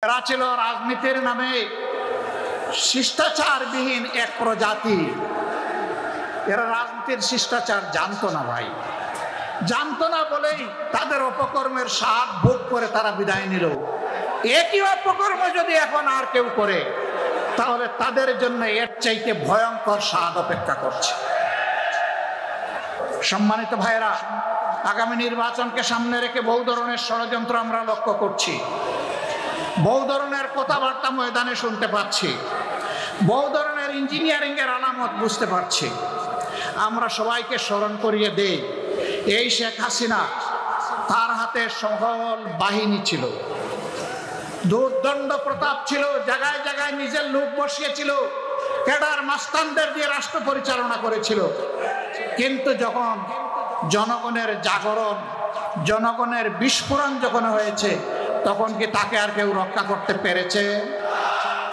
এরা ছিল রাজনীতির নামে শিষ্টাচারবিহীন এক প্রজাতি। এরা রাজনীতির শিষ্টাচার জানতো না ভাই, জানতো না বলেই তাদের অপকর্মের স্বাদ ভোগ করে তারা বিদায় নিল। একই অপকর্ম যদি এখন আর কেউ করে তাহলে তাদের জন্য এর চাইতে ভয়ঙ্কর স্বাদ অপেক্ষা করছে। সম্মানিত ভাইরা, আগামী নির্বাচনকে সামনে রেখে বহু ধরনের ষড়যন্ত্র আমরা লক্ষ্য করছি, বহু ধরনের কথাবার্তা ময়দানে শুনতে পাচ্ছি, বহু ধরনের ইঞ্জিনিয়ারিং এর আলামত বুঝতে পারছি। আমরা সবাইকে স্মরণ করিয়ে দেই, এই শেখ হাসিনা, তার হাতে সকল বাহিনী ছিল, দুর্দণ্ড প্রতাপ ছিল, জায়গায় জায়গায় নিজের লোক বসিয়েছিল, ক্যাডার মাস্তানদের দিয়ে রাষ্ট্র পরিচালনা করেছিল। কিন্তু যখন জনগণের জাগরণ, জনগণের বিস্ফোরণ যখন হয়েছে, তখন কি তাকে আর কেউ রক্ষা করতে পেরেছে?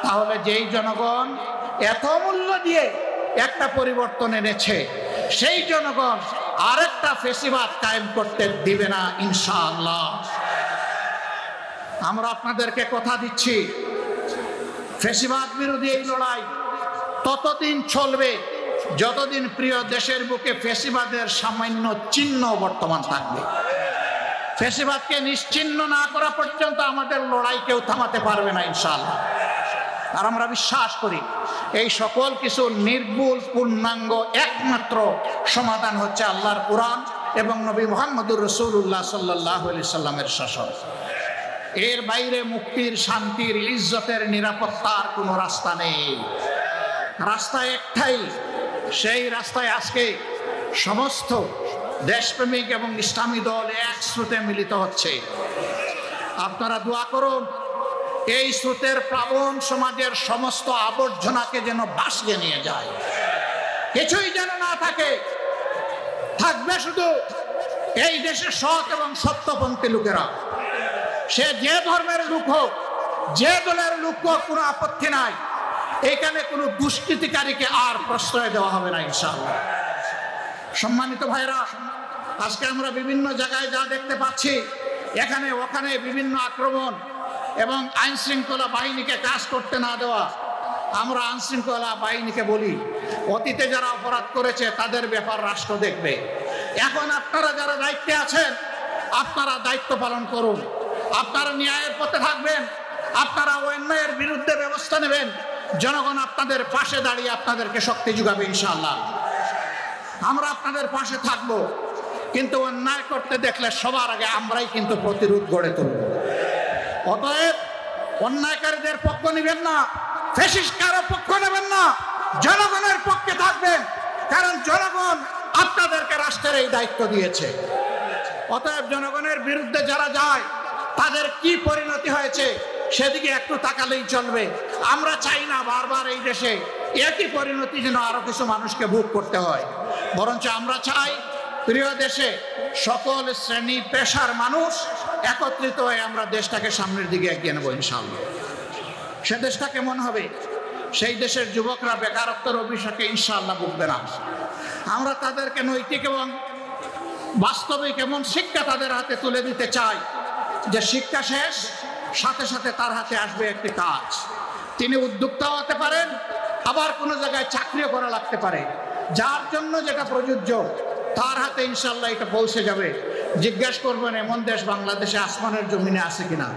তাহলে যেই জনগণ এত মূল্য দিয়ে একটা পরিবর্তন এনেছে, সেই জনগণ আরেকটা ফেসিবাদ কায়েম করতে দিবে না ইনশাআল্লাহ। আমরা আপনাদেরকে কথা দিচ্ছি, ফেসিবাদ বিরোধী এই লড়াই ততদিন চলবে যতদিন প্রিয় দেশের বুকে ফেসিবাদের সামান্য চিহ্ন বর্তমান থাকবে। ফেসিবাদকে নিশ্চিহ্ন না করা পর্যন্ত আমাদের লড়াই কেউ থামাতে পারবে না ইনশাআল্লাহ। আর আমরা বিশ্বাস করি এই সকল কিছু নির্ভুল পূর্ণাঙ্গ একমাত্র সমাধান হচ্ছে আল্লাহর কোরআন এবং নবী মুহাম্মদুর রাসূলুল্লাহ সাল্লাল্লাহু আলাইহি সাল্লামের শাসন। এর বাইরে মুক্তির, শান্তির, ইজ্জতের, নিরাপত্তার কোনো রাস্তা নেই। রাস্তা একটাই, সেই রাস্তায় আজকে সমস্ত দেশপ্রেমিক এবং ইসলামী দল এক স্রোতে মিলিত হচ্ছে। আপনারা দোয়া করুন এই স্রোতের প্লাবন সমাজের সমস্ত আবর্জনাকে যেন ভাসিয়ে নিয়ে যায়, কিছুই যেন না থাকে। থাকবে শুধু এই দেশের সৎ এবং সত্যপন্থী লোকেরা। সে যে ধর্মের লোক হোক, যে দলের লোক হোক, কোনো আপত্তি নাই। এখানে কোনো দুষ্কৃতিকারীকে আর প্রশ্রয় দেওয়া হবে না ইনশাআল্লাহ। সম্মানিত ভাইরা, আজকে আমরা বিভিন্ন জায়গায় যা দেখতে পাচ্ছি, এখানে ওখানে বিভিন্ন আক্রমণ এবং আইন শৃঙ্খলা বাহিনীকে কাজ করতে না দেওয়া। আমরা আইন শৃঙ্খলা বাহিনীকে বলি, অতীতে যারা অপরাধ করেছে তাদের ব্যাপার রাষ্ট্র দেখবে। এখন আপনারা যারা দায়িত্বে আছেন, আপনারা দায়িত্ব পালন করুন। আপনারা ন্যায়ের পথে থাকবেন, আপনারা অন্যায়ের বিরুদ্ধে ব্যবস্থা নেবেন। জনগণ আপনাদের পাশে দাঁড়িয়ে আপনাদেরকে শক্তি যোগাবে ইনশাআল্লাহ। আমরা আপনাদের পাশে থাকব, কিন্তু অন্যায় করতে দেখলে সবার আগে আমরাই কিন্তু প্রতিরোধ গড়ে তুলব। অতএব অন্যায়কারীদের পক্ষ নেবেন না, ফ্যাসিস্টদের পক্ষ নেবেন না, জনগণের পক্ষে থাকবেন, কারণ জনগণ আপনাদেরকে রাষ্ট্রের এই দায়িত্ব দিয়েছে। অতএব জনগণের বিরুদ্ধে যারা যায় তাদের কি পরিণতি হয়েছে সেদিকে একটু তাকালেই চলবে। আমরা চাই না বারবার এই দেশে একই পরিণতি যেন আরো কিছু মানুষকে ভোগ করতে হয়, বরঞ্চ আমরা চাই প্রিয় দেশে সকল শ্রেণী পেশার মানুষ একত্রিত হয়ে আমরা দেশটাকে সামনের দিকে এগিয়ে নেব ইনশাআল্লাহ। সে দেশটা কেমন হবে? সেই দেশের যুবকরা বেকারত্বের অভিশাপে ইনশাআল্লাহ ভুগবে না। আমরা তাদেরকে নৈতিক এবং বাস্তবিক এমন শিক্ষা তাদের হাতে তুলে দিতে চাই যে শিক্ষা শেষ, সাথে সাথে তার হাতে আসবে একটি কাজ। তিনি উদ্যোক্তা হতে পারেন, আবার কোনো জায়গায় চাকরিও করা লাগতে পারে। যার জন্য যেটা প্রযোজ্য তার হাতে ইনশাআল্লাহ এটা পৌঁছে যাবে। জিজ্ঞাসা করবেন এমন দেশ বাংলাদেশে আসমানের জমিনে আছে কিনা?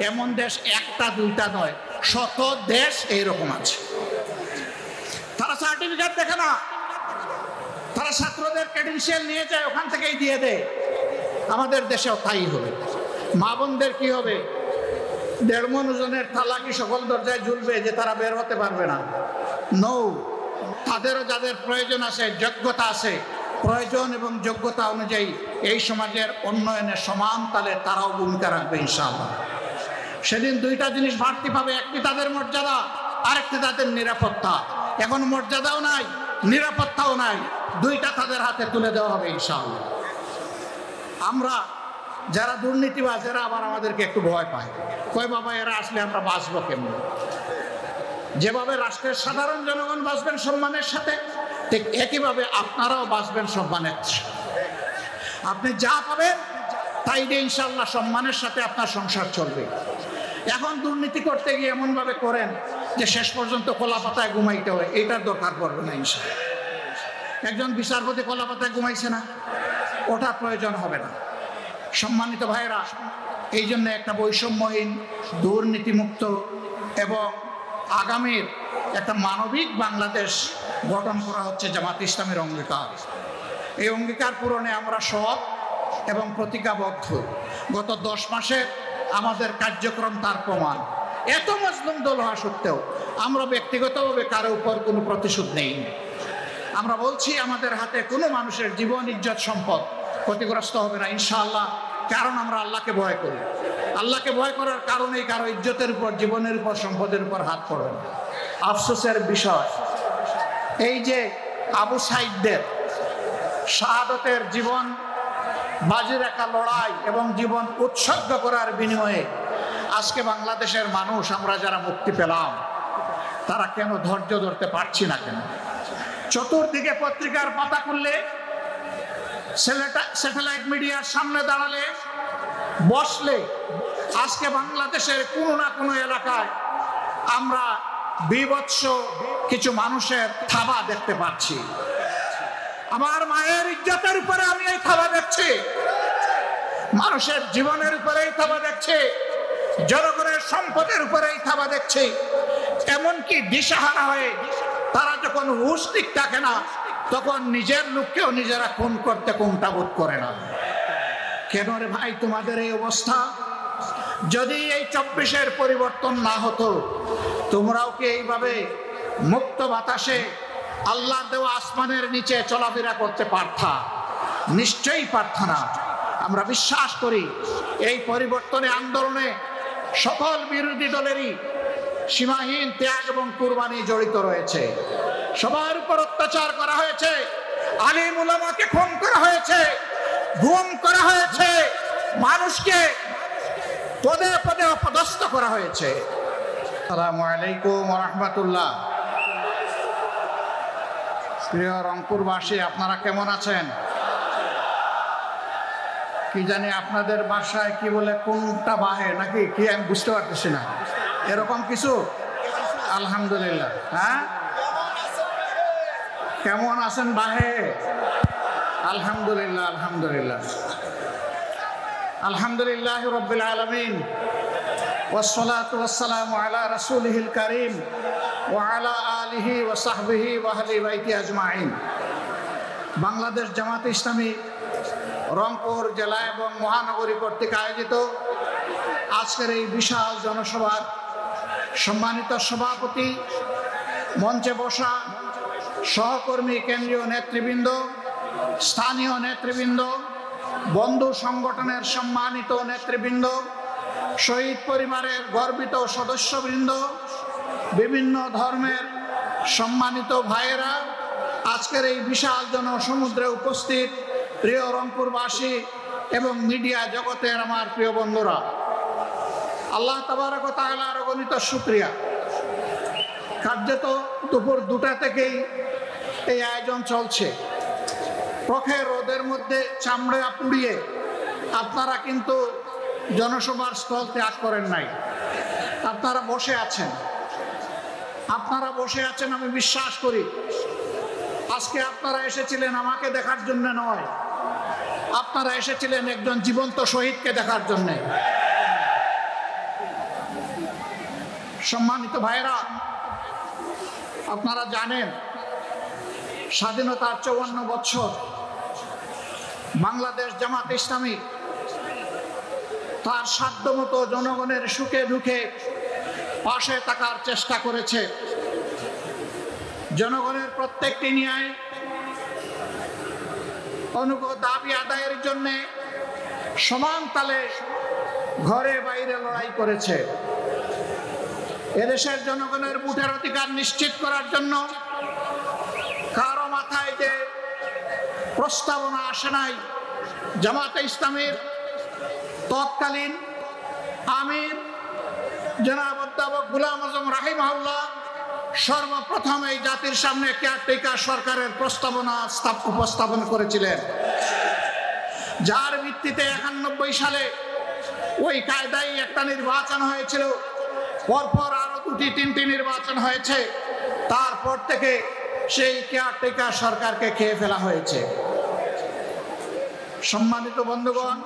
এমন দেশ একটা দুইটা নয়, শত দেশ এইরকম আছে। তারা সার্টিফিকেট দেখে না, তারা ছাত্রদের ক্রেডেনশিয়াল নিয়ে যায়, ওখান থেকেই দিয়ে দেয়। আমাদের দেশেও তাই হবে। মা বোনদের কি হবে? 1.5 মণ ওজনের থালা কি সকল দরজায় ঝুলবে যে তারা বের হতে পারবে না? নো, তাদেরও যাদের প্রয়োজন আছে, যোগ্যতা আছে, প্রয়োজন এবং যোগ্যতা অনুযায়ী এই সমাজের উন্নয়নে সমান তালে তারাও ভূমিকা রাখবে ইনশাআল্লাহ। সেদিন দুইটা জিনিস বাড়তি পাবে, একটি তাদের মর্যাদা, আরেকটি তাদের নিরাপত্তা। এখন মর্যাদাও নাই, নিরাপত্তাও নাই, দুইটা তাদের হাতে তুলে দেওয়া হবে ইনশাআল্লাহ। আমরা যারা দুর্নীতিবাজ, এরা আবার আমাদেরকে একটু ভয় পায়, কয় বাবা এরা আসলে আমরা বাঁচবো কেমন? যেভাবে রাষ্ট্রের সাধারণ জনগণ বাঁচবেন সম্মানের সাথে, ঠিক একইভাবে আপনারাও বাঁচবেন সম্মানের সাথে। আপনি যা পাবেন তাই দিয়ে ইনশাআল্লাহ সম্মানের সাথে আপনার সংসার চলবে। এখন দুর্নীতি করতে গিয়ে এমনভাবে করেন যে শেষ পর্যন্ত কলা পাতায় ঘুমাইতে হয়, এটার দরকার পড়বে না ইনশাআল্লাহ। একজন বিচারপতি কলা পাতায় ঘুমাইছে না, ওটার প্রয়োজন হবে না। সম্মানিত ভাইরা, এই জন্য একটা বৈষম্যহীন, দুর্নীতিমুক্ত এবং আগামীর একটা মানবিক বাংলাদেশ গঠন করা হচ্ছে জামাত ইসলামের অঙ্গীকার। এই অঙ্গীকার পূরণে আমরা সৎ এবং প্রতিজ্ঞাবদ্ধ। গত 10 মাসে আমাদের কার্যক্রম তার প্রমাণ। এত মজলুম দল হওয়া সত্ত্বেও আমরা ব্যক্তিগতভাবে কারো উপর কোনো প্রতিশোধ নেই। আমরা বলছি আমাদের হাতে কোনো মানুষের জীবন, ইজ্জত, সম্পদ ক্ষতিগ্রস্ত হবে না ইনশাআল্লাহ, কারণ আমরা আল্লাহকে ভয় করি। আল্লাহকে ভয় করার কারণেই কারো ইজ্জতের উপর, জীবনের উপর, সম্পদের উপর হাত পড়বে না। আফসোসের বিষয়, এই যে আবু সাইদদের শাহাদতের জীবন বাজি রাখা লড়াই এবং জীবন উৎসর্গ করার বিনিময়ে আজকে বাংলাদেশের মানুষ, আমরা যারা মুক্তি পেলাম, তারা কেন ধৈর্য ধরতে পারছি না কেন? চতুর্দিকে পত্রিকার পাতা খুললে, স্যাটেলাইট মিডিয়ার সামনে দাঁড়ালে, বসলে আজকে বাংলাদেশের কোনো না কোনো এলাকায় আমরা বিভৎস কিছু মানুষের থাবা দেখতে পাচ্ছি। আমার মায়ের ইজ্জতের উপরে আমি এই থাবা দেখছি, মানুষের জীবনের উপরে এই থাবা দেখছি, জনগণের সম্পদের উপরে এই থাবা দেখছি। এমনকি দিশাহারা হয়ে তারা যখন হুঁশ ঠিক থাকে না, তখন নিজের লোককেও নিজেরা খুন করতে কুণ্ঠাবোধ করে না। কেন রে ভাই তোমাদের এই অবস্থা? যদি এই 24-এর পরিবর্তন না হতো, তোমরাও কি এইভাবে মুক্ত বাতাসে আল্লাহ দেওয়া আসমানের নিচে চলাফেরা করতে পারতা? নিশ্চয়ই পারতা না। আমরা বিশ্বাস করি এই পরিবর্তনে, আন্দোলনে সকল বিরোধী দলেরই সীমাহীন ত্যাগ এবং কুরবানি জড়িত রয়েছে। সবার উপর অত্যাচার করা হয়েছে, আলিম উলামাকে খুন করা হয়েছে, গুম করা হয়েছে, মানুষকে পদে পদে অপদস্থ করা হয়েছে। আসসালামু আলাইকুম ওয়া রাহমাতুল্লাহ। প্রিয় রংপুরবাসী, আপনারা কেমন আছেন? কি জানি আপনাদের বাসায় কি বলে, কোনটা বাহে নাকি কি আমি বুঝতে পারতেছি না, এরকম কিছু। আলহামদুলিল্লাহ। হ্যাঁ, কেমন আছেন বাহে? আলহামদুলিল্লাহ, আলহামদুলিল্লাহ, আলহামদুলিল্লাহ রাব্বিল আলামিন, ওয়াসসালাতু ওয়াসসালামু আলা রাসূলিহিল কারীম ওয়া আলা আলিহি ওয়া সাহবিহি ওয়া আহলি বাইতি আজমাইন। বাংলাদেশ জামাত ইসলামী রংপুর জেলা এবং মহানগরী কর্তৃক আয়োজিত আজকের এই বিশাল জনসভার সম্মানিত সভাপতি, মঞ্চে বসা সহকর্মী, কেন্দ্রীয় নেতৃবৃন্দ, স্থানীয় নেতৃবৃন্দ, বন্ধু সংগঠনের সম্মানিত নেতৃবৃন্দ, শহীদ পরিবারের গর্বিত সদস্যবৃন্দ, বিভিন্ন ধর্মের সম্মানিত ভাইয়েরা, আজকের এই বিশাল জনসমুদ্রে উপস্থিত প্রিয় রংপুরবাসী এবং মিডিয়া জগতের আমার প্রিয় বন্ধুরা, আল্লাহ তাবারক ওয়া তাআলার অগণিত শুকরিয়া। কার্যত দুপুর 2টা থেকেই এই আয়োজন চলছে। প্রখর রোদের মধ্যে চামড়া পুড়িয়ে আপনারা কিন্তু জনসভার স্থল ত্যাগ করেন নাই, আপনারা বসে আছেন। আপনারা বসে আছেন, আমি বিশ্বাস করি আজকে আপনারা এসেছিলেন আমাকে দেখার জন্য নয়, আপনারা এসেছিলেন একজন জীবন্ত শহীদকে দেখার জন্য। সম্মানিত ভাইরা, আপনারা জানেন স্বাধীনতার 54 বছর বাংলাদেশ জামাত ইসলামী তার সাধ্যমতো জনগণের সুখে দুঃখে পাশে থাকার চেষ্টা করেছে। জনগণের প্রত্যেকটি ন্যায় অনুগত দাবি আদায়ের জন্য সমান তালে ঘরে বাইরে লড়াই করেছে। এদেশের জনগণের ভোটের অধিকার নিশ্চিত করার জন্য কারো মাথায় যে প্রস্তাবনা আসে নাই, জামাতে ইসলামীর তৎকালীন আমির জনাব অধ্যাপক গোলাম আজম রাহিমাহুল্লাহ সর্বপ্রথম এই জাতির সামনে কেয়ারটেকার সরকারের প্রস্তাবনা উপস্থাপন করেছিলেন, যার ভিত্তিতে 91 সালে ওই কায়দায় একটা নির্বাচন হয়েছিল, পরপর আরো 2-3টি নির্বাচন হয়েছে, তারপর থেকে সেই কেয়ারটেকার সরকারকে খেয়ে ফেলা হয়েছে। সম্মানিত বন্ধুগণ,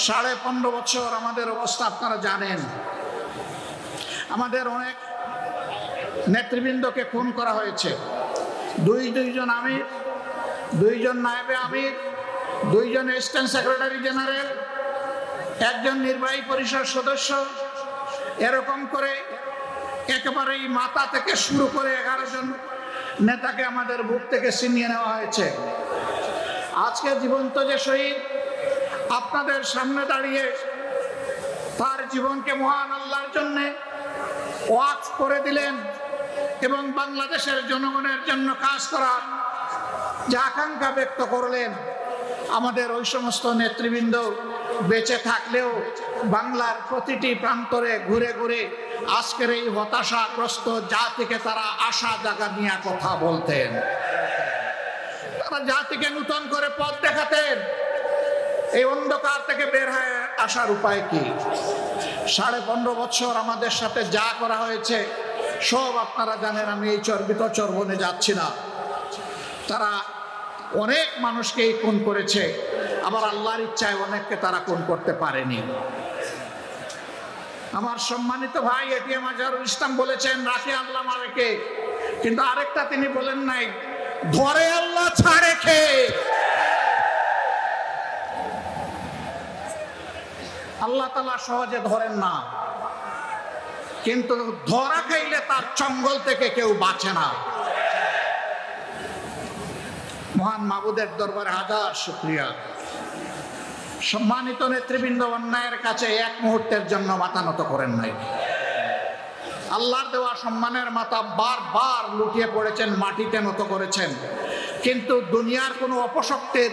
15.5 বছর আমাদের অবস্থা আপনারা জানেন। আমাদের অনেক নেতৃবৃন্দকে খুন করা হয়েছে। দুইজন আমির, 2জন নায়েবে আমির, 2জন অ্যাসিস্ট্যান্ট সেক্রেটারি জেনারেল, 1জন নির্বাহী পরিষদ সদস্য, এরকম করে একেবারেই মাথা থেকে শুরু করে 11 জন নেতাকে আমাদের বুক থেকে ছিনিয়ে নেওয়া হয়েছে। আজকে জীবন্ত যে শহীদ আপনাদের সামনে দাঁড়িয়ে তার জীবনকে মহান আল্লাহর জন্য ওয়াকফ করে দিলেন এবং বাংলাদেশের জনগণের জন্য কাজ করার যে আকাঙ্ক্ষা ব্যক্ত করলেন, আমাদের ওই সমস্ত নেতৃবৃন্দ বেঁচে থাকলেও বাংলার প্রতিটি প্রান্তরে ঘুরে ঘুরে আজকের এই হতাশাগ্রস্ত জাতিকে তারা আশা জাগা নিয়ে কথা বলতেন। তারা জাতিকে নতুন করে পথ দেখাতেন। এই অন্ধকার থেকে বের হয়ে আসার উপায় কি? 15.5 বছর আমাদের সাথে যা করা হয়েছে সব আপনারা জানেন। আমি এই চর্বিত চর্বণে যাচ্ছি না। তারা অনেক মানুষকেই খুন করেছে, আবার আল্লাহর ইচ্ছায় অনেককে তারা খুন করতে পারেনি। আমার সম্মানিত ভাই এটিএম আজহারুল ইসলাম বলেছেন, রাখে আল্লাহ মারেকে, কিন্তু আরেকটা তিনি বলেন নাই, ধরে আল্লাহ ছাড়ে খে। আল্লাহ তাআলা সহজে ধরেন না, কিন্তু ধরা খাইলে তার চঙ্গল থেকে কেউ বাঁচে না। মহান মাবুদের দরবারে হাজার শুকরিয়া। সম্মানিত নেতৃবৃন্দ অন্যায়ের কাছে এক মুহূর্তের জন্য মাথা নত করেন নাই। আল্লাহর দেওয়া সম্মানের মাথা বারবার লুটিয়ে পড়েছেন, মাটিতে নত করেছেন, কিন্তু দুনিয়ার কোনো অপশক্তির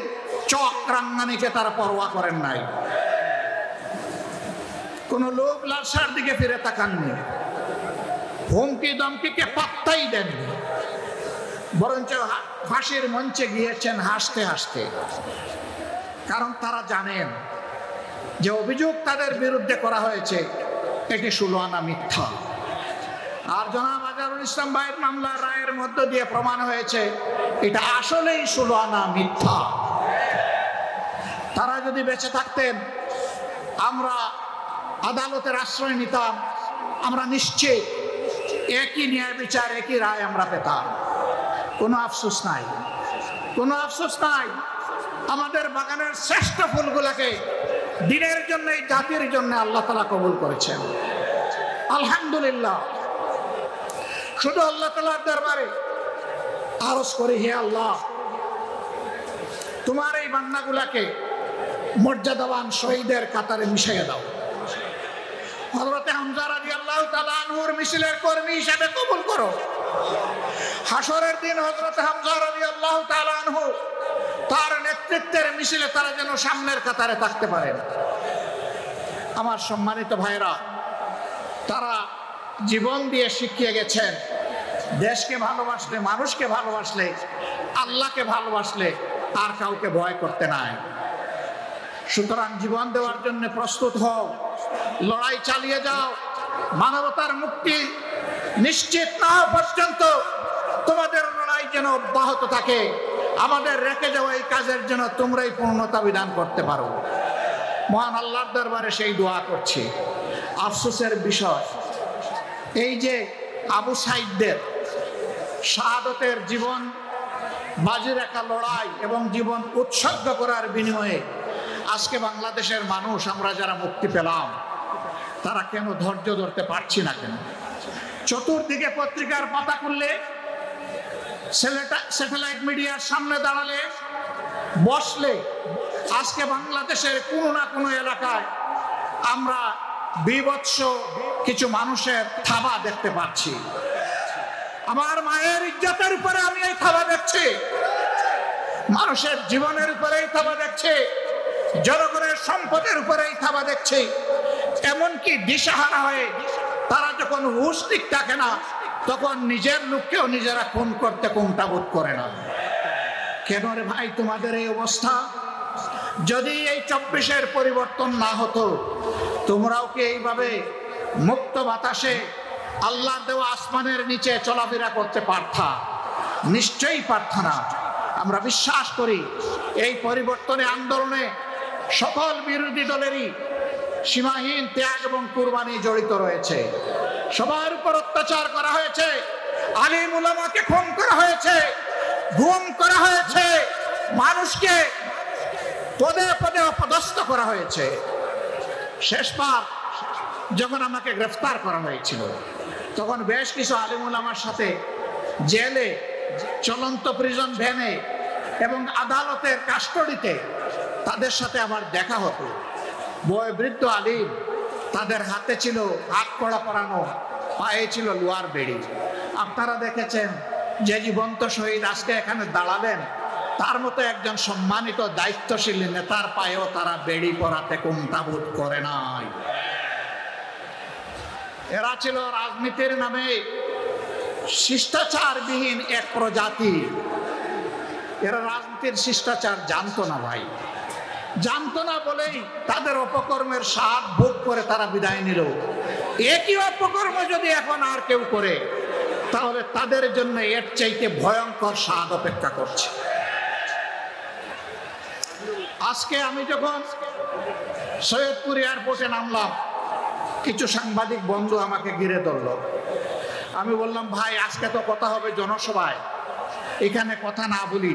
চক্রাঙ্গানিকে তারা পরোয়া করেন নাই। কোন লোক লালসার দিকে ফিরে তাকাননি, হুমকি দমকিকে পাত্তাই দেননি, বরঞ্চ ফাঁসির মঞ্চে গিয়েছেন হাসতে হাসতে। কারণ তারা জানেন যে অভিযোগ তাদের বিরুদ্ধে করা হয়েছে এটি 16 আনা মিথ্যা। আর জনাব আজহারুল ইসলাম ভাইয়ের মামলার রায়ের মধ্য দিয়ে প্রমাণ হয়েছে এটা আসলেই 16 আনা মিথ্যা। তারা যদি বেঁচে থাকতেন, আমরা আদালতের আশ্রয় নিতাম, আমরা নিশ্চিত একই ন্যায় বিচার, একই রায় আমরা পেতাম। কোনো আফসোস নাই, কোনো আফসোস নাই। আমাদের বাগানের শ্রেষ্ঠ ফুলগুলাকে দিনের জন্য, এই জাতির জন্য আল্লাহ তাআলা কবুল করেছেন, আলহামদুলিল্লাহ। শুধু আল্লাহ তাআলার দরবারে আরজ করি, হে আল্লাহ, তোমার এই বান্দাগুলাকে মর্যাদাবান শহীদের কাতারে মিশিয়ে দাও। হযরত হামজা রাদিয়াল্লাহু তাআলা আনহুর মিছিলের কর্মী হিসেবে কবুল করো। হাসরের দিন হযরত হামজা রাদিয়াল্লাহু তাআলা আনহু তার নেতৃত্বের মিছিলে তারা যেন সামনের কাতারে থাকতে পারেন। আমার সম্মানিত ভাইরা, তারা জীবন দিয়ে শিখিয়ে গেছেন দেশকে ভালোবাসলে, মানুষকে ভালোবাসলে, আল্লাহকে ভালোবাসলে আর কাউকে ভয় করতে নাই। সুতরাং জীবন দেওয়ার জন্য প্রস্তুত হও, লড়াই চালিয়ে যাও। মানবতার মুক্তি নিশ্চিত না হওয়া পর্যন্ত তোমাদের লড়াই যেন অব্যাহত থাকে। আমাদের রেখে যাওয়া এই কাজের জন্য তোমরাই পূর্ণতা বিধান করতে পারো। মহান আল্লাহর দরবারে সেই দোয়া করছি। আফসোসের বিষয় এই যে আবু সাইদদের শাহাদতের জীবন বাজি রাখা লড়াই এবং জীবন উৎসর্গ করার বিনিময়ে আজকে বাংলাদেশের মানুষ, আমরা যারা মুক্তি পেলাম, তারা কেন ধৈর্য ধরতে পারছি না? কেন চতুর্দিকে পত্রিকার পাতা খুললে, স্যাটেলাইট মিডিয়ার সামনে দাঁড়ালে, বসলে, আজকে বাংলাদেশের কোনো না কোনো এলাকায় আমরা বিভৎস কিছু মানুষের থাবা দেখতে পাচ্ছি। আমার মায়ের ইজ্জতের উপরে আমি এই থাবা দেখছি, মানুষের জীবনের উপরে এই থাবা দেখছি, জনগণের সম্পদের উপরে এই থাবা দেখছি। এমনকি দিশাহারা হয়ে তারা যখন হুঁশ ঠিক থাকে না, তখন নিজের লোককেও নিজেরা খুন করতে কুণ্ঠাবোধ করে না। কেন রে ভাই তোমাদের এই অবস্থা? যদি এই 24-এর পরিবর্তন না হতো, তোমরাও কি এইভাবে মুক্ত বাতাসে আল্লাহর দেওয়া আসমানের নিচে চলাফেরা করতে পারতা? নিশ্চয়ই পারতা না। আমরা বিশ্বাস করি এই পরিবর্তনে আন্দোলনে সকল বিরোধী দলেরই সীমাহীন ত্যাগ এবং কুরবানি জড়িত রয়েছে। সবার উপর অত্যাচার করা হয়েছে, আলিম উলামাকে খুন করা হয়েছে, গুম করা হয়েছে, মানুষকে পদে পদে অপদস্থ করা হয়েছে। শেষবার যখন আমাকে গ্রেফতার করা হয়েছিল তখন বেশ কিছু আলিম উলামার সাথে জেলে, চলন্ত প্রিজন ভ্যানে এবং আদালতের কাস্টডিতে তাদের সাথে আমার দেখা হতো। বয়োবৃদ্ধ আলিম, তাদের হাতে ছিল হাত কড়া পরানো, পায়ে ছিল লোহার বেড়ি। আপনারা দেখেছেন যে জীবন্ত শহীদ আজকে এখানে দাঁড়ালেন, তার মতো একজন সম্মানিত দায়িত্বশীল নেতার পায়েও তারা বেড়ি পরাতে কুণ্ঠাবোধ করে নাই। এরা ছিল রাজনীতির নামে শিষ্টাচারবিহীন এক প্রজাতি। এরা রাজনীতির শিষ্টাচার জানতো না ভাই, জানতো না বলেই তাদের অপকর্মের স্বাদ ভোগ করে তারা বিদায় নিল। একই অপকর্ম যদি এখন আর কেউ করে তাহলে তাদের জন্য এর চাইতে ভয়ঙ্কর স্বাদ অপেক্ষা করছে। আজকে আমি যখন সৈয়দপুর এয়ারপোর্টে নামলাম, কিছু সাংবাদিক বন্ধু আমাকে ঘিরে ধরল। আমি বললাম, ভাই আজকে তো কথা হবে জনসভায়, এখানে কথা না বলি।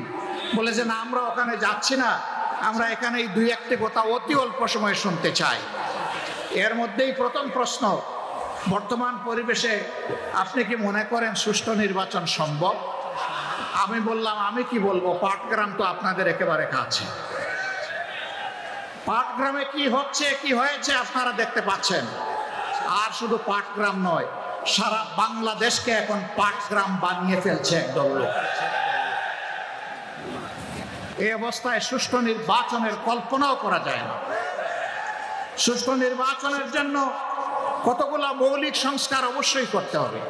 বলে যে না, আমরা ওখানে যাচ্ছি না, আমরা এখানে এই দুই একটি কথা অতি অল্প সময় শুনতে চাই। এর মধ্যেই প্রথম প্রশ্ন, বর্তমান পরিবেশে আপনি কি মনে করেন সুষ্ঠু নির্বাচন সম্ভব? আমি বললাম, আমি কি বলবো, পাটগ্রাম তো আপনাদের একেবারে কাছে। পাটগ্রামে কি হচ্ছে কি হয়েছে আপনারা দেখতে পাচ্ছেন। আর শুধু পাটগ্রাম নয়, সারা বাংলাদেশকে এখন পাটগ্রাম বানিয়ে ফেলছে একদল লোক। এই অবস্থায় সুষ্ঠু নির্বাচনের কল্পনাও করা যায় না। সুষ্ঠু নির্বাচনের জন্য কতগুলো মৌলিক সংস্কার অবশ্যই করতে হবে।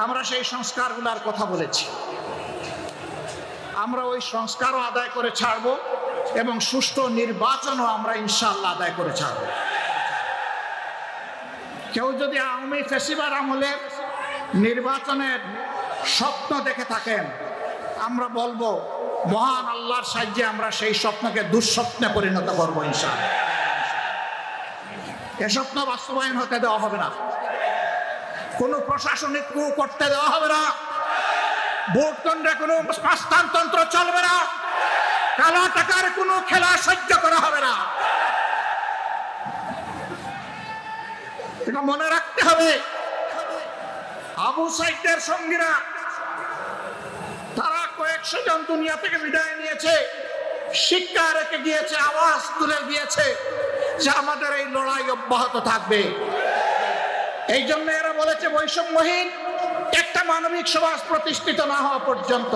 আমরা সেই সংস্কারগুলোর কথা বলেছি। আমরা ওই সংস্কারও আদায় করে ছাড়বো এবং সুষ্ঠু নির্বাচনও আমরা ইনশাআল্লাহ আদায় করে ছাড়বো। কেউ যদি আওয়ামী ফ্যাসিবাদ আমলের নির্বাচনের স্বপ্ন দেখে থাকেন, আমরা বলবো মহান আল্লাহর সাহায্যে আমরা সেই স্বপ্নকে দুঃস্বপ্নে পরিণত করবো ইনশাআল্লাহ। এ স্বপ্ন বাস্তবায়ন হতে দেওয়া হবে না, কোনো প্রশাসনিক কূপ করতে দেওয়া হবে না, ভোটকেন্দ্রে কোনো হস্তান্তর চলবে না, কালো টাকার কোনো খেলা সহ্য করা হবে না। এটা মনে রাখতে হবে। আবু সাইদের সঙ্গীরা তারা কয়েকশো জন দুনিয়া থেকে বিদায় নিয়েছে, শিক্ষা রেখে গিয়েছে, আওয়াজ তুলে দিয়েছে যে আমাদের এই লড়াই অব্যাহত থাকবে। এই জন্য এরা বলেছে বৈষম্যহীন একটা মানবিক সমাজ প্রতিষ্ঠিত না হওয়া পর্যন্ত।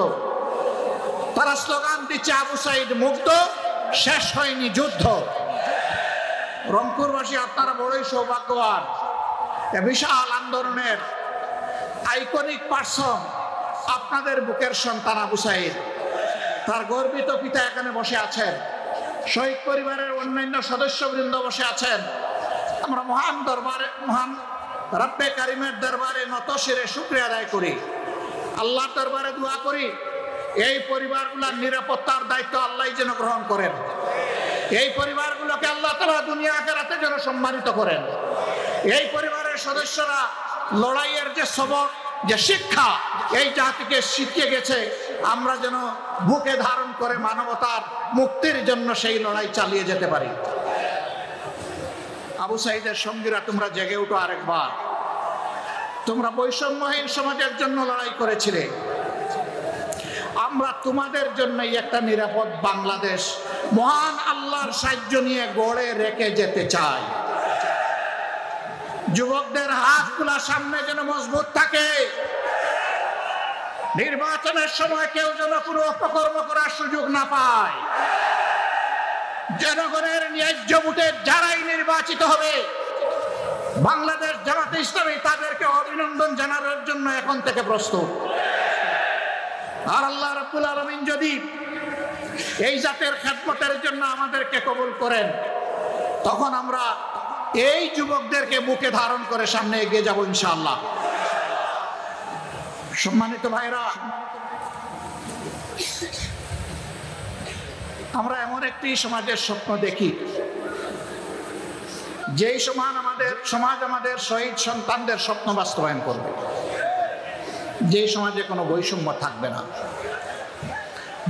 তারা স্লোগান দিচ্ছে আবু সাইদ মুক্ত, শেষ হয়নি যুদ্ধ। রংপুরবাসী আপনারা বড়ই সৌভাগ্যবান, বিশাল আন্দোলনের আইকনিক পার্সন আপনাদের বুকের সন্তান আবু সাইদ। তার গর্বিত পিতা এখানে বসে আছেন, শহীদ পরিবারের অন্যান্য সদস্যবৃন্দ বসে আছেন। আমরা মহান দরবারে, মহান রব্বে কারিমের দরবারে নত শিরে শুকরিয়া আদায় করি, আল্লাহর দরবারে দোয়া করি এই পরিবারগুলোর নিরাপত্তার দায়িত্ব আল্লাহ যেন গ্রহণ করেন। এই পরিবারগুলোকে আল্লাহ তাআলা দুনিয়া আখিরাতে যেন সম্মানিত করেন। এই পরিবারের সদস্যরা লড়াইয়ের যে সবক, যে শিক্ষা এই জাতিকে শিখিয়ে গেছে, আমরা যেন বুকে ধারণ করে মানবতার মুক্তির জন্য সেই লড়াই চালিয়ে যেতে পারি। আবু সাইদের সঙ্গীরা, তোমরা জেগে উঠো আরেকবার। তোমরা বৈষম্যহীন সমাজের জন্য লড়াই করেছিলে, আমরা তোমাদের জন্যই একটা নিরাপদ বাংলাদেশ মহান আল্লাহর সাহায্য নিয়ে গড়ে রেখে যেতে চাই। যুবকদের হাতগুলা সামনে যেন মজবুত থাকে। নির্বাচনের সময় কেউ যেন কোনো অপকর্ম করার সুযোগ না পায়। জনগণের ন্যায্য ভোটে যারাই নির্বাচিত হবে, বাংলাদেশ জামাতে ইসলামী তাদেরকে অভিনন্দন জানানোর জন্য এখন থেকে প্রস্তুত। আর আল্লাহ রাব্বুল আলামিন যদি এই জাতের খেদমতের জন্য আমাদেরকে কবুল করেন, তখন আমরা এই যুবকদেরকে বুকে ধারণ করে সামনে এগিয়ে যাব ইনশাআল্লাহ। সম্মানিত ভাইরা, আমরা এমন একটি সমাজের স্বপ্ন দেখি, যেই সমাজ আমাদের শহীদ সন্তানদের স্বপ্ন বাস্তবায়ন করবে, যেই সমাজে কোনো বৈষম্য থাকবে না,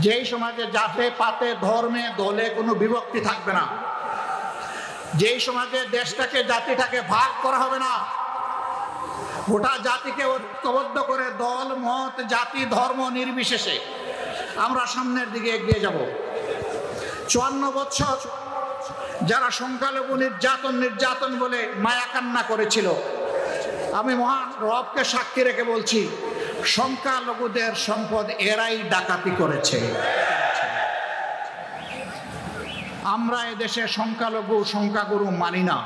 যেই সমাজে জাতে পাতে ধর্মে দলে কোনো বিভক্তি থাকবে না, যেই সমাজে দেশটাকে জাতিটাকে ভাগ করা হবে না, গোটা জাতিকে ঐক্যবদ্ধ করে দল মত জাতি ধর্ম নির্বিশেষে আমরা সামনের দিকে এগিয়ে যাব। 54 বছর যারা সংখ্যালঘু নির্যাতন বলে মায়া কান্না করেছিল, আমি মহান রবকে সাক্ষী রেখে বলছি, সংখ্যালঘুদের সম্পদ এরাই ডাকাতি করেছে। আমরা এদেশে সংখ্যাগুরু মানি না।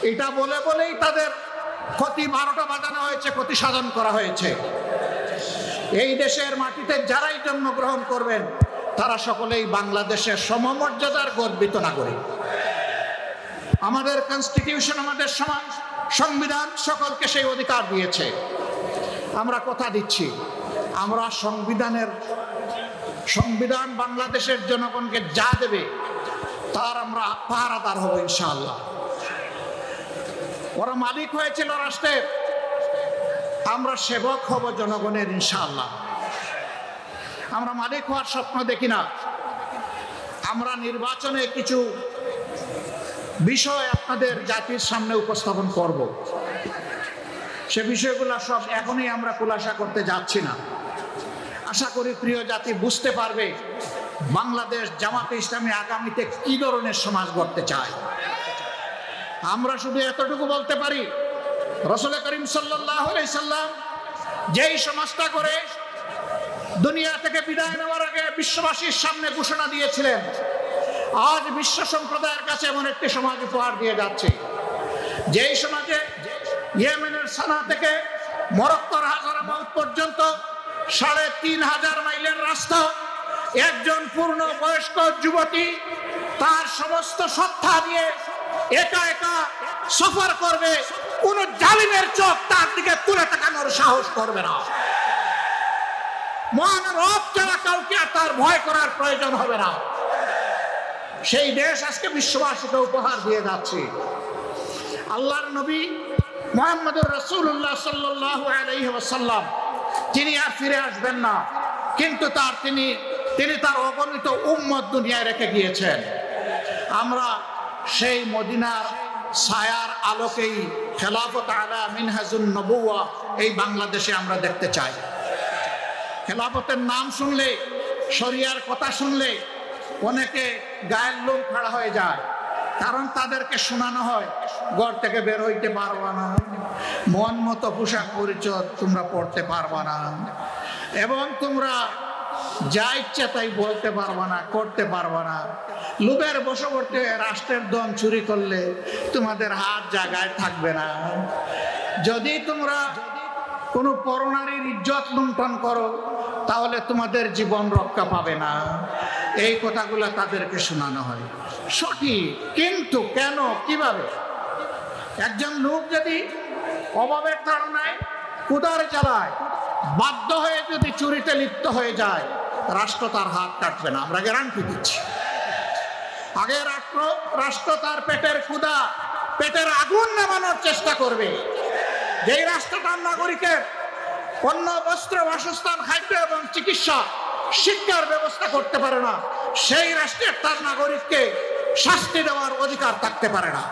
এটা বলেই তাদের ক্ষতি 12টা বাজানো হয়েছে, ক্ষতি সাধন করা হয়েছে। এই দেশের মাটিতে যারাই জন্মগ্রহণ করবেন তারা সকলেই বাংলাদেশের সমমর্যাদার গর্বিত নাগরিক। আমাদের কনস্টিটিউশন, আমাদের সংবিধান সকলকে সেই অধিকার দিয়েছে। আমরা কথা দিচ্ছি, আমরা সংবিধান বাংলাদেশের জনগণকে যা দেবে তার আমরা পাহারাদার হব ইনশাআল্লাহ। ওরা মালিক হয়েছিল রাষ্ট্রের, আমরা সেবক হব জনগণের ইনশাআল্লাহ। আমরা মালিক হওয়ার স্বপ্ন দেখি না। আমরা নির্বাচনে কিছু বিষয় আপনাদের জাতির সামনে উপস্থাপন করব। সে বিষয়গুলো সব এখনই আমরা খুলাসা করতে যাচ্ছি না। আশা করি প্রিয় জাতি বুঝতে পারবে বাংলাদেশ জামাতে ইসলামী আগামীতে কি ধরনের সমাজ গড়তে চায়। আমরা শুধু এতটুকু বলতে পারি, রাসূল করিম সাল্লাল্লাহু আলাইহি সাল্লাম যেই সমাজটা করে দুনিয়া থেকে বিদায় নেওয়ার আগে বিশ্ববাসীর সামনে ঘোষণা দিয়েছিলেন, আজ বিশ্ব সম্প্রদায়ের কাছে এমন একটি সমাজ উপহার দিয়ে যাচ্ছে, যেই সমাজে ইয়েমেনের সানা থেকে মরক্কোর হাজারামাউত পর্যন্ত 3500 মাইলের রাস্তা একজন পূর্ণ বয়স্ক যুবতী তার সমস্ত সত্তা দিয়ে একা একা সফর করবে। কোন জালিমের চোখ তার দিকে তুলে তাকানোর সাহস করবে না। মহান রব ছাড়া কাউকে আর তার ভয় করার প্রয়োজন হবে না। সেই দেশ আজকে বিশ্ববাসীকে উপহার দিয়ে যাচ্ছে। আল্লাহর নবী মুহাম্মদুর রাসূলুল্লাহ সাল্লাল্লাহু আলাইহি ওয়াসাল্লাম তিনি আর ফিরে আসবেন না, কিন্তু তিনি তার অগণিত উম্মত দুনিয়ায় রেখে গিয়েছেন। আমরা সেই মদিনার ছায়ার আলোকেই খেলাফত আলা মিনহাজুন নবুওয়া এই বাংলাদেশে আমরা দেখতে চাই। খেলাফতের নাম শুনলে, শরিয়ার কথা শুনলে অনেকে গায়ের লোম খাড়া হয়ে যায়, কারণ তাদেরকে শোনানো হয় ঘর থেকে বের হইতে পারবা না, মন মতো পোশাক পরিচয় তোমরা পড়তে পারবা না, এবং তোমরা যা ইচ্ছা তাই বলতে পারবা না, করতে পারবা না। লোভের বশবর্তী রাষ্ট্রের ধন চুরি করলে তোমাদের হাত জায়গায় থাকবে না। যদি তোমরা কোনো পরনারীর ইজ্জত লুণ্ঠন করো তাহলে তোমাদের জীবন রক্ষা পাবে না। এই কথাগুলো তাদেরকে শোনানো হয়। সঠিক, কিন্তু কেন, কিভাবে? একজন লোক যদি অভাবের তাড়নায় ক্ষুধার জ্বালায় বাধ্য হয়ে যদি চুরিতে লিপ্ত হয়ে যায়, রাষ্ট্র তার হাত কাটবে না, আমরা গ্যারান্টি দিচ্ছি। আগে রাষ্ট্র তার পেটের ক্ষুধা, পেটের আগুন নামানোর চেষ্টা করবে। যেই রাষ্ট্র তার নাগরিকের অন্ন, বস্ত্র, বাসস্থান, খাদ্য এবং চিকিৎসা, শিক্ষার ব্যবস্থা করতে পারে না, সেই রাষ্ট্রের তার নাগরিককে শাস্তি দেওয়ার অধিকার থাকতে পারে না।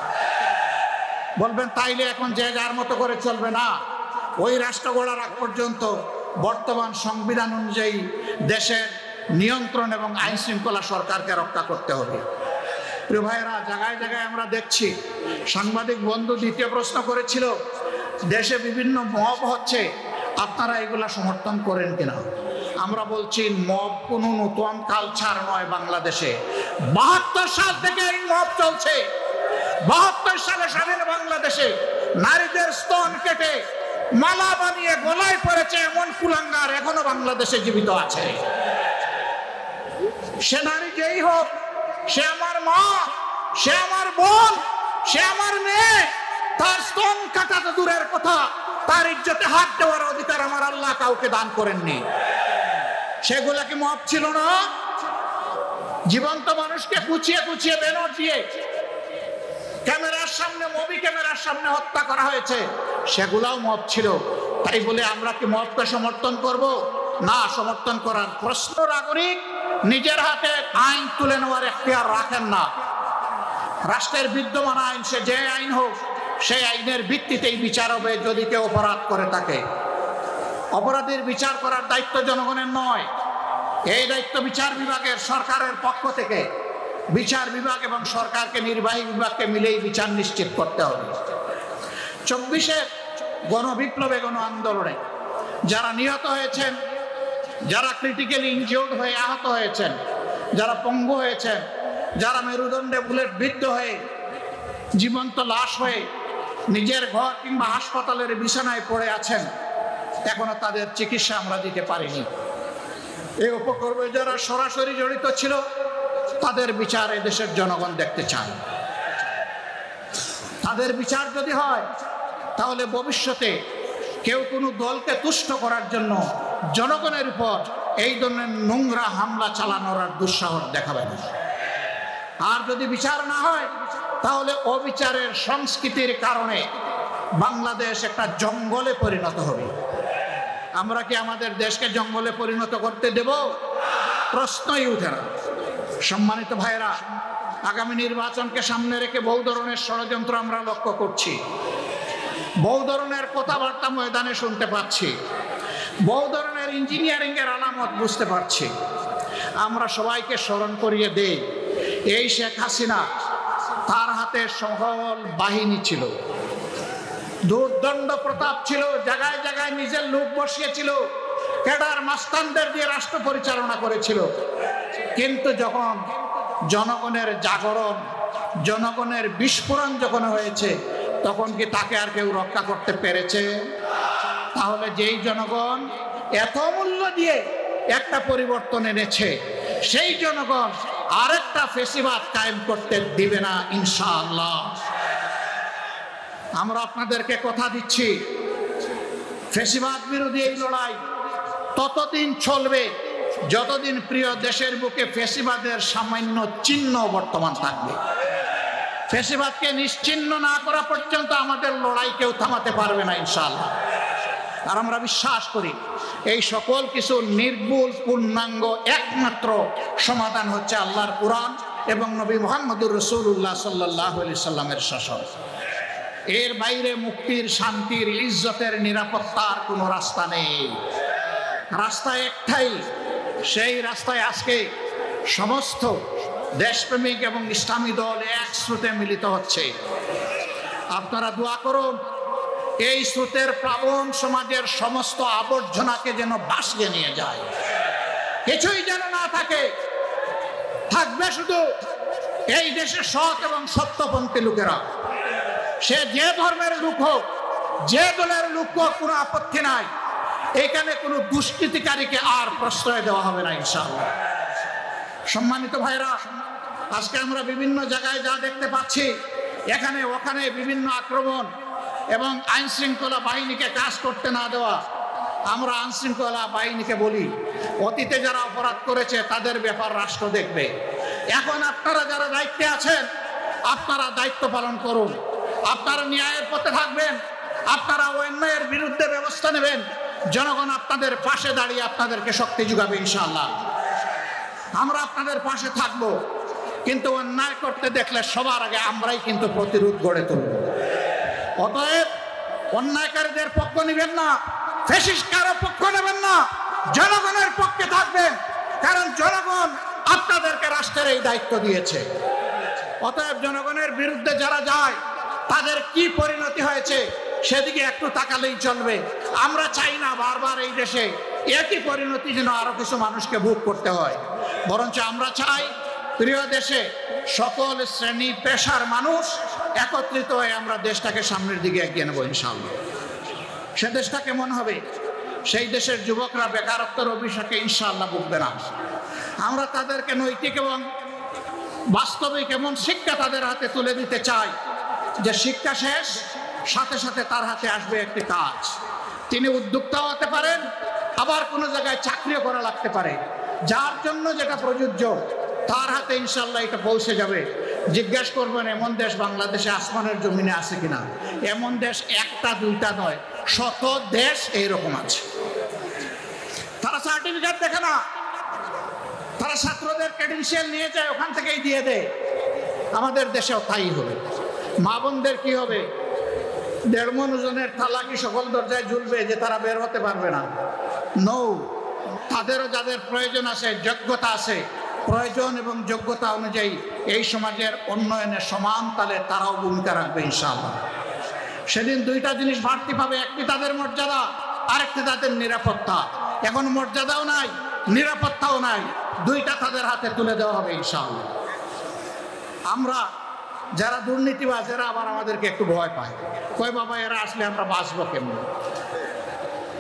বলবেন তাইলে এখন যে যার মতো করে চলবে না। ওই রাষ্ট্র গড়ার আগ পর্যন্ত বর্তমান সংবিধান অনুযায়ী দেশের নিয়ন্ত্রণ এবং আইন শৃঙ্খলা সরকারকে রক্ষা করতে হবে। প্রিয় ভাইয়েরা, জায়গায় জায়গায় আমরা দেখছি, সাংবাদিক বন্ধু দ্বিতীয় প্রশ্ন করেছিল, দেশে বিভিন্ন মব হচ্ছে, আপনারা এগুলা সমর্থন করেন কিনা? আমরা বলছি মব কোনো নতুন কালচার নয় বাংলাদেশে। 72 সাল থেকে এই মব চলছে। 72 সালে স্বাধীন বাংলাদেশে নারীদের স্তন কেটে মালা বানিয়ে গলায় পড়েছে এমন কুলাঙ্গার এখনো বাংলাদেশে জীবিত আছে। সে নারী যেই হোক, সে আমার মা, সে আমার বোন, সে আমার মেয়ে, তার স্তন কাটা তো দূরের কথা, তার ইজ্জতে হাত দেওয়ার অধিকার আমার আল্লাহ কাউকে দান করেননি। সেগুলা কি মাপ ছিল না? জীবন্ত মানুষকে কুচিয়ে কুচিয়ে বেনর দিয়ে ক্যামেরার সামনে, মুভি ক্যামেরার সামনে হত্যা করা হয়েছে, সেগুলাও মত ছিল। তাই বলে আমরা কি মতকে সমর্থন করব? না, সমর্থন করার প্রশ্ন। নাগরিক নিজের হাতে আইন তুলে নেওয়ার এখতিয়ার রাখেন না। রাষ্ট্রের বিদ্যমান আইন, সে যে আইন হোক, সেই আইনের ভিত্তিতেই বিচার হবে যদি কেউ অপরাধ করে থাকে। অপরাধীর বিচার করার দায়িত্ব জনগণের নয়, এই দায়িত্ব বিচার বিভাগের, সরকারের পক্ষ থেকে। বিচার বিভাগ এবং সরকারকে, নির্বাহী বিভাগকে মিলেই বিচার নিশ্চিত করতে হবে। 24-এ গণবিপ্লবে, গণ আন্দোলনে যারা নিহত হয়েছেন, যারা ক্রিটিক্যালি ইনজিওর্ড হয়ে আহত হয়েছেন, যারা পঙ্গু হয়েছেন, যারা মেরুদণ্ডে বুলেট বিদ্ধ হয়ে জীবন্ত লাশ হয়ে নিজের ঘর কিংবা হাসপাতালের বিছানায় পড়ে আছেন, এখনো তাদের চিকিৎসা আমরা দিতে পারিনি। এই উপকর্মে যারা সরাসরি জড়িত ছিল, তাদের বিচার এদেশের জনগণ দেখতে চায়। তাদের বিচার যদি হয়, তাহলে ভবিষ্যতে কেউ কোনো দলকে তুষ্ট করার জন্য জনগণের উপর এই ধরনের নোংরা হামলা চালানোর আর দুঃসাহস দেখাবে না। আর যদি বিচার না হয়, তাহলে অবিচারের সংস্কৃতির কারণে বাংলাদেশ একটা জঙ্গলে পরিণত হবে। আমরা কি আমাদের দেশকে জঙ্গলে পরিণত করতে দেব? প্রশ্নই উঠে না। সম্মানিত ভাইরা, আগামী নির্বাচনকে সামনে রেখে বহু ধরনের ষড়যন্ত্র আমরা লক্ষ্য করছি, বহু ধরনের কথাবার্তা ময়দানে শুনতে পাচ্ছি, বহু ধরনের ইঞ্জিনিয়ারিং এর আলামত বুঝতে পারছি। আমরা সবাইকে স্মরণ করিয়ে দেই, এই শেখ হাসিনা, তার হাতে সকল বাহিনী ছিল, দুর্দণ্ড প্রতাপ ছিল, জায়গায় জায়গায় নিজের লোক বসিয়েছিল, ক্যাডার মাস্তানদের দিয়ে রাষ্ট্র পরিচালনা করেছিল। কিন্তু যখন জনগণের জাগরণ, জনগণের বিস্ফোরণ যখন হয়েছে, তখন কি তাকে আর কেউ রক্ষা করতে পেরেছে? তাহলে যেই জনগণ এত মূল্য দিয়ে একটা পরিবর্তন এনেছে, সেই জনগণ আরেকটা ফেসিবাদ কায়েম করতে দিবে না ইনশাআল্লাহ। আমরা আপনাদেরকে কথা দিচ্ছি, ফেসিবাদ বিরোধী এই লড়াই ততদিন চলবে যতদিন প্রিয় দেশের বুকে ফেসিবাদের সামান্য চিহ্ন বর্তমান থাকবে। ফেসিবাদকে নিশ্চিহ্ন না করা পর্যন্ত আমাদের লড়াই কেউ থামাতে পারবে না ইনশাআল্লাহ। আর আমরা বিশ্বাস করি, এই সকল কিছু নির্ভুল, পূর্ণাঙ্গ একমাত্র সমাধান হচ্ছে আল্লাহর কুরআন এবং নবী মুহাম্মদুর রাসূলুল্লাহ সাল্লাল্লাহু আলাইহি সাল্লামের শাসন। এর বাইরে মুক্তির, শান্তির, ইজ্জতের, নিরাপত্তার কোনো রাস্তা নেই। রাস্তা একটাই, সেই রাস্তায় আজকে সমস্ত দেশপ্রেমিক এবং ইসলামী দল এক স্রোতে মিলিত হচ্ছে। আপনারা দোয়া করুন, এই স্রোতের প্লাবন সমাজের সমস্ত আবর্জনাকে যেন ভাসিয়ে নিয়ে যায়, কিছুই যেন না থাকে। থাকবে শুধু এই দেশে সৎ এবং সত্যপন্থী লোকেরা। সে যে ধর্মের লোক হোক, যে দলের লোক হোক, কোনো আপত্তি নাই। এখানে কোনো দুষ্কৃতিকারীকে আর প্রশ্রয় দেওয়া হবে না ইনশাআল্লাহ। সম্মানিত ভাইরা, আজকে আমরা বিভিন্ন জায়গায় যা দেখতে পাচ্ছি, এখানে ওখানে বিভিন্ন আক্রমণ এবং আইন শৃঙ্খলা বাহিনীকে কাজ করতে না দেওয়া। আমরা আইন শৃঙ্খলা বাহিনীকে বলি, অতীতে যারা অপরাধ করেছে তাদের ব্যাপার রাষ্ট্র দেখবে। এখন আপনারা যারা দায়িত্বে আছেন, আপনারা দায়িত্ব পালন করুন। আপনারা ন্যায়ের পথে থাকবেন, আপনারা অন্যায়ের বিরুদ্ধে ব্যবস্থা নেবেন। জনগণ আপনাদের পাশে দাঁড়িয়ে আপনাদেরকে শক্তি যোগাবে ইনশাআল্লাহ। আমরা আপনাদের পাশে থাকব, কিন্তু অন্যায় করতে দেখলে সবার আগে আমরাই কিন্তু প্রতিরোধ গড়ে তুলব। অতএব অন্যায়কারীদের পক্ষ নেবেন না, ফ্যাসিস্ট কারো পক্ষ নেবেন না, জনগণের পক্ষে থাকবেন, কারণ জনগণ আপনাদেরকে রাষ্ট্রের এই দায়িত্ব দিয়েছে। অতএব জনগণের বিরুদ্ধে যারা যায়, তাদের কি পরিণতি হয়েছে সেদিকে একটু তাকালেই চলবে। আমরা চাই না বারবার এই দেশে একই পরিণতি যেন আরো কিছু মানুষকে ভোগ করতে হয়। বরঞ্চ আমরা চাই প্রিয় দেশে সকল শ্রেণী পেশার মানুষ একত্রিত হয়ে আমরা দেশটাকে সামনের দিকে এগিয়ে নেব ইনশাআল্লাহ। সে দেশটা কেমন হবে? সেই দেশের যুবকরা বেকারত্বের অভিশাপে ইনশাআল্লাহ ভুগবে না। আমরা তাদেরকে নৈতিক এবং বাস্তবিক এমন শিক্ষা তাদের হাতে তুলে দিতে চাই, যে শিক্ষা শেষ, সাথে সাথে তার হাতে আসবে একটি কাজ। তিনি উদ্যোক্তাও হতে পারেন, আবার কোনো জায়গায় চাকরিও করা লাগতে পারে। যার জন্য যেটা প্রযোজ্য তার হাতে ইনশাল্লাহ এটা পৌঁছে যাবে। জিজ্ঞাসা করবেন এমন দেশ বাংলাদেশে আসমানের জমিনে আছে কিনা? এমন দেশ একটা দুইটা নয়, শত দেশ এইরকম আছে। তারা সার্টিফিকেট দেখে না, তারা ছাত্রদের ক্রেডেনশিয়াল নিয়ে যায়, ওখান থেকেই দিয়ে দেয়। আমাদের দেশেও তাই হবে। মা বোনদের কি হবে? 1.5 মণ ওজনের থালা কি সকল দরজায় ঝুলবে যে তারা বের হতে পারবে না? নো, তাদেরও যাদের প্রয়োজন আছে, যোগ্যতা আছে, প্রয়োজন এবং যোগ্যতা অনুযায়ী এই সমাজের উন্নয়নে সমান তালে তারাও ভূমিকা রাখবে ইনশাআল্লাহ। সেদিন দুইটা জিনিস বাড়তি পাবে, একটি তাদের মর্যাদা, আরেকটি তাদের নিরাপত্তা। এখন মর্যাদাও নাই, নিরাপত্তাও নাই, দুইটা তাদের হাতে তুলে দেওয়া হবে ইনশাআল্লাহ। আমরা যারা দুর্নীতিবাজ, এরা আবার আমাদেরকে একটু ভয় পায়, কয় বাবা এরা আসলে আমরা বাঁচবো কেমন?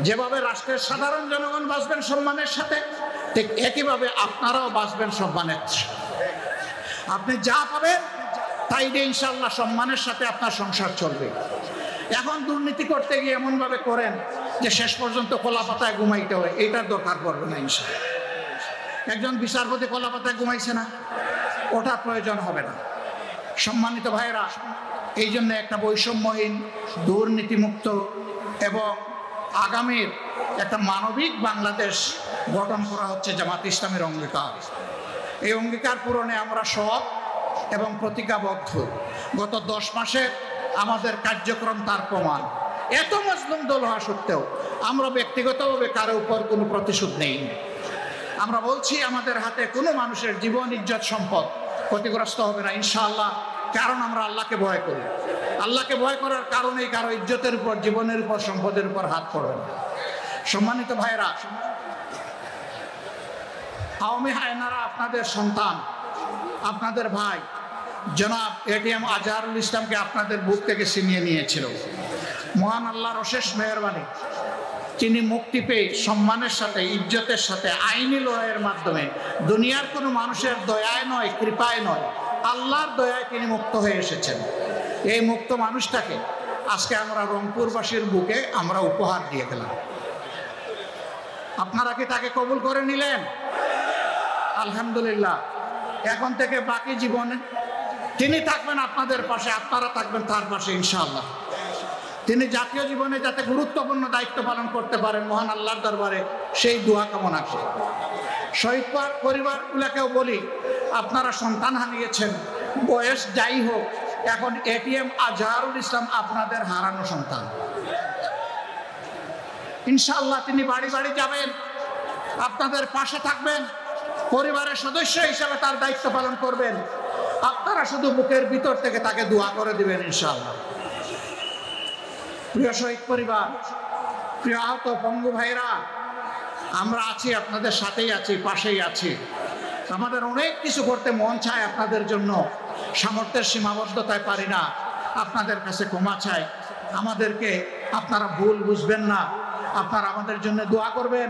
যেভাবে রাষ্ট্রের সাধারণ জনগণ বাঁচবেন সম্মানের সাথে, ঠিক একইভাবে আপনারাও বাঁচবেন সম্মানের সাথে। আপনি যা পাবেন তাই দিয়ে ইনশাআল্লাহ সম্মানের সাথে আপনার সংসার চলবে। এখন দুর্নীতি করতে গিয়ে এমনভাবে করেন যে শেষ পর্যন্ত কলা পাতায় ঘুমাইতে হয়, এইটার দরকার পড়বে না ইনশাআল্লাহ। একজন বিচারপতি কলা পাতায় ঘুমাইছে না, ওটার প্রয়োজন হবে না। সম্মানিত ভাইয়েরা, এই জন্য একটা বৈষম্যহীন, দুর্নীতিমুক্ত এবং আগামীর একটা মানবিক বাংলাদেশ গঠন করা হচ্ছে জামাত ইসলামের অঙ্গীকার। এই অঙ্গীকার পূরণে আমরা সৎ এবং প্রতিজ্ঞাবদ্ধ। গত 10 মাসে আমাদের কার্যক্রম তার প্রমাণ। এত মজলুম দল হওয়া সত্ত্বেও আমরা ব্যক্তিগতভাবে কারো উপর কোনো প্রতিশোধ নেই। আমরা বলছি আমাদের হাতে কোনো মানুষের জীবন, ইজ্জত, সম্পদ ক্ষতিগ্রস্ত হবে না ইনশাআল্লাহ, কারণ আমরা আল্লাহকে ভয় করি। আল্লাহকে ভয় করার কারণেই কারো ইজ্জতের উপর, জীবনের উপর, সম্পদের উপর হাত পড়বে না। সম্মানিত ভাইরা, আওয়ামী হায়নারা আপনাদের সন্তান, আপনাদের ভাই জনাব এটিএম আজহারুল ইসলামকে আপনাদের বুক থেকে ছিনিয়ে নিয়েছিল। মহান আল্লাহর অশেষ মেহেরবানি, তিনি মুক্তি পেয়ে সম্মানের সাথে, ইজ্জতের সাথে, আইনি লড়াইয়ের মাধ্যমে, দুনিয়ার কোনো মানুষের দয়ায় নয়, কৃপায় নয়, আল্লাহর দয়ায় তিনি মুক্ত হয়ে এসেছেন। এই মুক্ত মানুষটাকে আজকে আমরা রংপুরবাসীর বুকে আমরা উপহার দিয়ে গেলাম। আপনারা কি তাকে কবুল করে নিলেন? আলহামদুলিল্লাহ। এখন থেকে বাকি জীবনে তিনি থাকবেন আপনাদের পাশে, আপনারা থাকবেন তার পাশে ইনশাআল্লাহ। তিনি জাতীয় জীবনে যাতে গুরুত্বপূর্ণ দায়িত্ব পালন করতে পারেন, মহান আল্লাহর দরবারে সেই দোয়া কামনা করি। শহীদ পরিবারগুলোকেও বলি, আপনারা সন্তান হারিয়েছেন, বয়স যাই হোক, এখন এটিএম আজহারুল ইসলাম আপনাদের হারানো সন্তান। ইনশাআল্লাহ তিনি বাড়ি বাড়ি যাবেন, আপনাদের পাশে থাকবেন, পরিবারের সদস্য হিসেবে তার দায়িত্ব পালন করবেন। আপনারা শুধু বুকের ভিতর থেকে তাকে দোয়া করে দিবেন ইনশাআল্লাহ। প্রিয় শহীদ পরিবার, প্রিয় আহত পঙ্গু ভাইরা, আমরা আছি, আপনাদের সাথেই আছি, পাশেই আছি। আমাদের অনেক কিছু করতে মন চায় আপনাদের জন্য, সামর্থ্যের সীমাবদ্ধতায় পারি না। আপনাদের কাছে ক্ষমা চাই, আমাদেরকে আপনারা ভুল বুঝবেন না। আপনারা আমাদের জন্য দোয়া করবেন,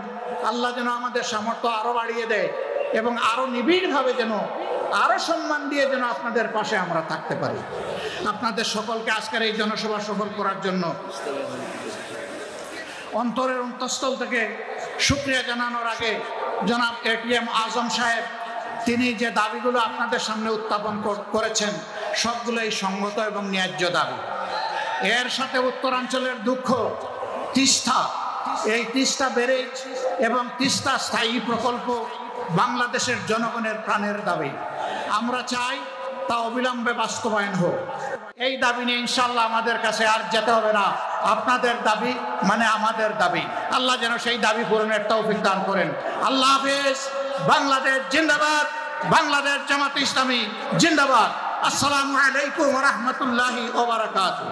আল্লাহ যেন আমাদের সামর্থ্য আরো বাড়িয়ে দেয় এবং আরো নিবিড়ভাবে যেন, আরো সম্মান দিয়ে যেন আপনাদের পাশে আমরা থাকতে পারি। আপনাদের সকলকে আজকের এই জনসভা সফল করার জন্য অন্তরের অন্তঃস্থল থেকে শুকরিয়া জানানোর আগে জনাব এটিএম আজম সাহেব, তিনি যে দাবিগুলো আপনাদের সামনে উত্থাপন করেছেন সবগুলোই সঙ্গত এবং ন্যায্য দাবি। এর সাথে উত্তরাঞ্চলের দুঃখ, তিস্তা, এই তিস্তা ব্যারেজ এবং তিস্তা স্থায়ী প্রকল্প বাংলাদেশের জনগণের প্রাণের দাবি। আমরা চাই তা অবিলম্বে বাস্তবায়ন হোক। এই দাবি নিয়ে ইনশাআল্লাহ আমাদের কাছে আর যেতে হবে না। আপনাদের দাবি মানে আমাদের দাবি। আল্লাহ যেন সেই দাবি পূরণের তৌফিক দান করেন। আল্লাহ হাফেজ। বাংলাদেশ জিন্দাবাদ, বাংলাদেশ জামাত ইসলামী জিন্দাবাদ। আসসালামু আলাইকুম ওয়া রাহমাতুল্লাহি ওয়া বারাকাতুহু।